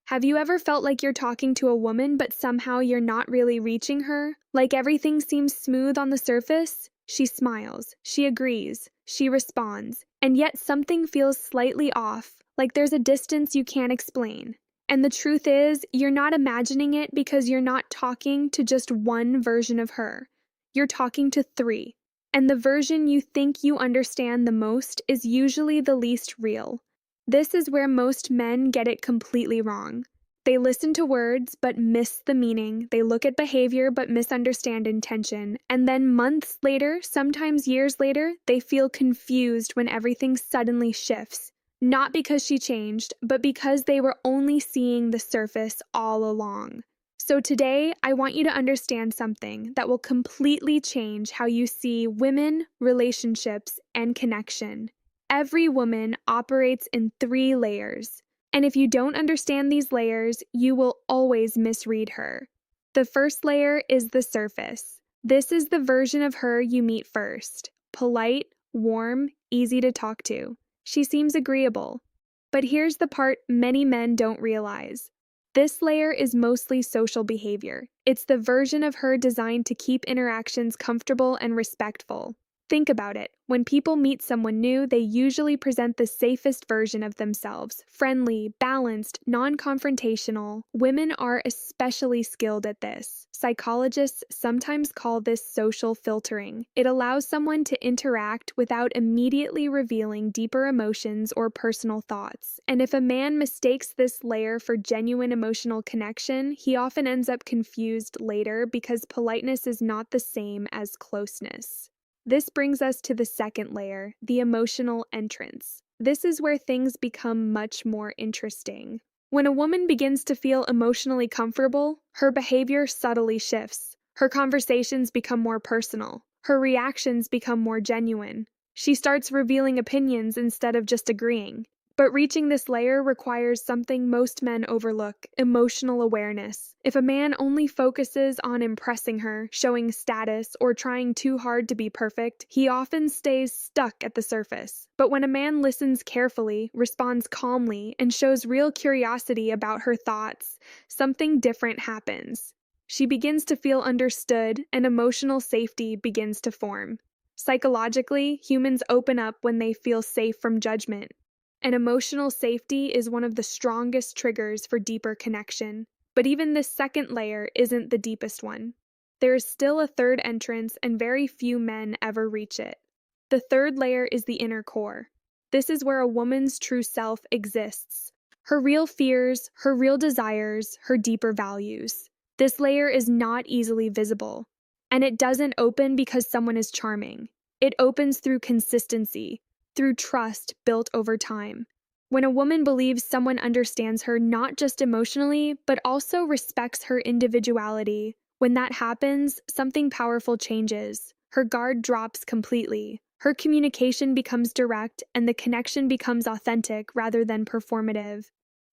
Have you ever felt like you're talking to a woman but somehow you're not really reaching her? Like everything seems smooth on the surface? She smiles, she agrees, she responds, and yet something feels slightly off, like there's a distance you can't explain. And the truth is, you're not imagining it because you're not talking to just one version of her. You're talking to three. And the version you think you understand the most is usually the least real. This is where most men get it completely wrong. They listen to words but miss the meaning, they look at behavior but misunderstand intention, and then months later, sometimes years later, they feel confused when everything suddenly shifts. Not because she changed, but because they were only seeing the surface all along. So today, I want you to understand something that will completely change how you see women, relationships, and connection. Every woman operates in 3 layers, and if you don't understand these layers, you will always misread her. The first layer is the surface. This is the version of her you meet first. Polite, warm, easy to talk to. She seems agreeable. But here's the part many men don't realize. This layer is mostly social behavior. It's the version of her designed to keep interactions comfortable and respectful. Think about it. When people meet someone new, they usually present the safest version of themselves. Friendly, balanced, non-confrontational. Women are especially skilled at this. Psychologists sometimes call this social filtering. It allows someone to interact without immediately revealing deeper emotions or personal thoughts. And if a man mistakes this layer for genuine emotional connection, he often ends up confused later because politeness is not the same as closeness. This brings us to the second layer, the emotional entrance. This is where things become much more interesting. When a woman begins to feel emotionally comfortable, her behavior subtly shifts. Her conversations become more personal. Her reactions become more genuine. She starts revealing opinions instead of just agreeing. But reaching this layer requires something most men overlook: emotional awareness. If a man only focuses on impressing her, showing status, or trying too hard to be perfect, he often stays stuck at the surface. But when a man listens carefully, responds calmly, and shows real curiosity about her thoughts, something different happens. She begins to feel understood, and emotional safety begins to form. Psychologically, humans open up when they feel safe from judgment. And emotional safety is one of the strongest triggers for deeper connection. But even this second layer isn't the deepest one. There is still a third entrance, and very few men ever reach it. The third layer is the inner core. This is where a woman's true self exists. Her real fears, her real desires, her deeper values. This layer is not easily visible. And it doesn't open because someone is charming. It opens through consistency, through trust built over time. When a woman believes someone understands her not just emotionally, but also respects her individuality, when that happens, something powerful changes. Her guard drops completely. Her communication becomes direct, and the connection becomes authentic rather than performative.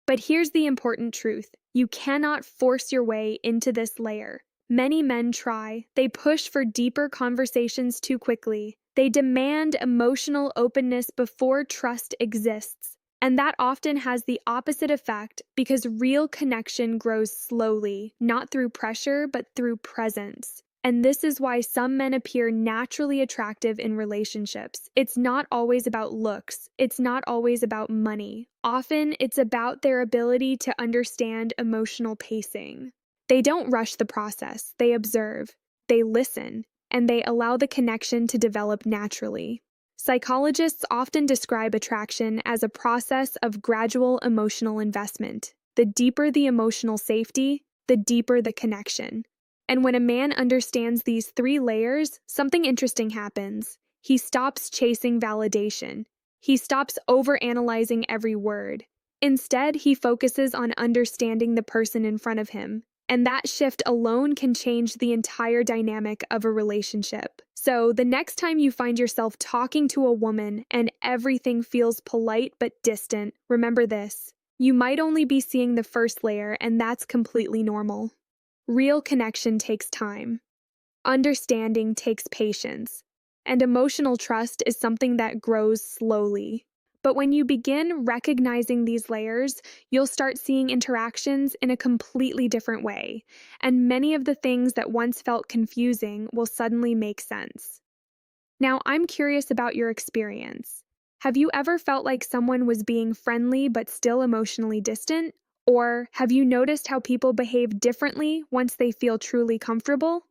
But here's the important truth: you cannot force your way into this layer. Many men try. They push for deeper conversations too quickly. They demand emotional openness before trust exists. And that often has the opposite effect because real connection grows slowly, not through pressure, but through presence. And this is why some men appear naturally attractive in relationships. It's not always about looks. It's not always about money. Often, it's about their ability to understand emotional pacing. They don't rush the process. They observe. They listen. And they allow the connection to develop naturally. Psychologists often describe attraction as a process of gradual emotional investment. The deeper the emotional safety, the deeper the connection. And when a man understands these 3 layers, something interesting happens. He stops chasing validation. He stops overanalyzing every word. Instead, he focuses on understanding the person in front of him. And that shift alone can change the entire dynamic of a relationship. So, the next time you find yourself talking to a woman and everything feels polite but distant, remember this: you might only be seeing the first layer, and that's completely normal. Real connection takes time. Understanding takes patience. And emotional trust is something that grows slowly. But when you begin recognizing these layers, you'll start seeing interactions in a completely different way, and many of the things that once felt confusing will suddenly make sense. Now, I'm curious about your experience. Have you ever felt like someone was being friendly but still emotionally distant? Or have you noticed how people behave differently once they feel truly comfortable?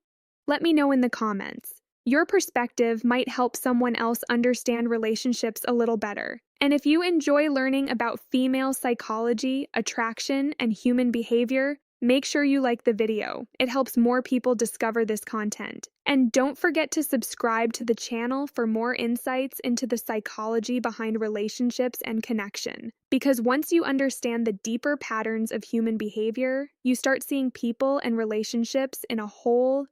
Let me know in the comments. Your perspective might help someone else understand relationships a little better. And if you enjoy learning about female psychology, attraction, and human behavior, make sure you like the video. It helps more people discover this content. And don't forget to subscribe to the channel for more insights into the psychology behind relationships and connection. Because once you understand the deeper patterns of human behavior, you start seeing people and relationships in a whole